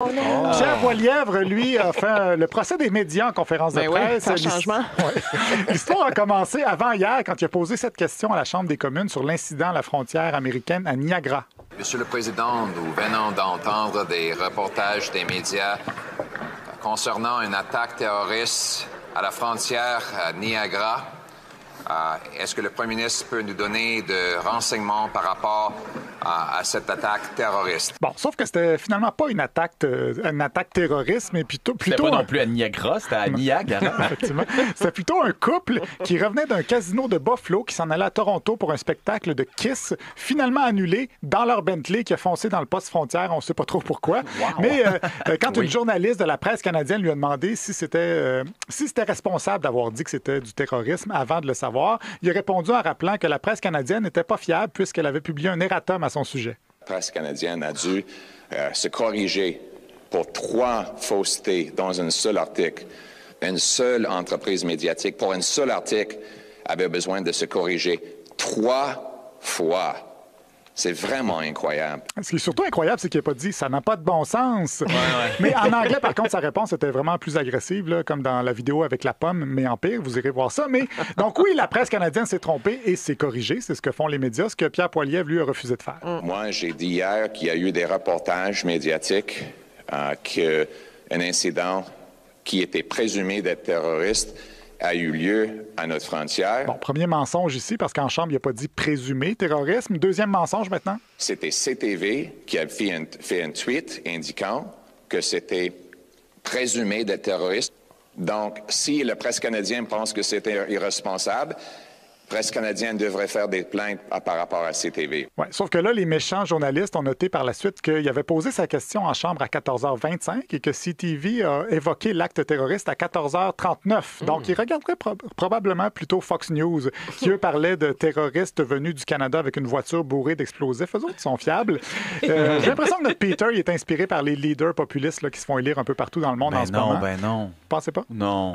Oh non. Pierre Poilievre, lui, a fait le procès des médias en conférence de presse. Oui, sans changement. L'histoire a commencé avant hier quand il a posé cette question à la Chambre des communes sur l'incident à la frontière américaine à Niagara. Monsieur le Président, nous venons d'entendre des reportages des médias concernant une attaque terroriste à la frontière à Niagara. Est-ce que le Premier ministre peut nous donner de renseignements par rapport à cette attaque terroriste? Bon, sauf que c'était finalement pas une attaque terroriste, mais plutôt C'était pas non plus à Niagara, c'était à Niagara. Effectivement. C'était plutôt un couple qui revenait d'un casino de Buffalo qui s'en allait à Toronto pour un spectacle de Kiss, finalement annulé dans leur Bentley qui a foncé dans le poste frontière. On ne sait pas trop pourquoi. Wow. Mais quand une journaliste de la presse canadienne lui a demandé si c'était responsable d'avoir dit que c'était du terrorisme avant de le savoir, il a répondu en rappelant que la presse canadienne n'était pas fiable puisqu'elle avait publié un erratum à son sujet. La presse canadienne a dû se corriger pour 3 faussetés dans un seul article. Une seule entreprise médiatique, pour un seul article, avait besoin de se corriger 3 fois. C'est vraiment incroyable. Ce qui est surtout incroyable, c'est qu'il n'a pas dit « ça n'a pas de bon sens ». Mais en anglais, par contre, sa réponse était vraiment plus agressive, là, comme dans la vidéo avec la pomme, mais en pire, vous irez voir ça. Mais donc oui, la presse canadienne s'est trompée et s'est corrigée. C'est ce que font les médias, ce que Pierre Poilievre, lui, a refusé de faire. Moi, j'ai dit hier qu'il y a eu des reportages médiatiques qu'un incident qui était présumé d'être terroriste a eu lieu à notre frontière. Bon, premier mensonge ici, parce qu'en Chambre, il n'a pas dit présumé terrorisme. Deuxième mensonge maintenant. C'était CTV qui a fait un tweet indiquant que c'était présumé d'être terroriste. Donc, si la presse canadienne pense que c'était irresponsable, la presse canadienne devrait faire des plaintes par rapport à CTV. Ouais, sauf que là, les méchants journalistes ont noté par la suite qu'il avait posé sa question en Chambre à 14h25 et que CTV a évoqué l'acte terroriste à 14h39. Donc, il regarderait probablement plutôt Fox News, qui, eux, parlaient de terroristes venus du Canada avec une voiture bourrée d'explosifs. Eux autres sont fiables. J'ai l'impression que notre Peter il est inspiré par les leaders populistes là, qui se font élire un peu partout dans le monde en ce moment. Ben non. Pensez pas? Non.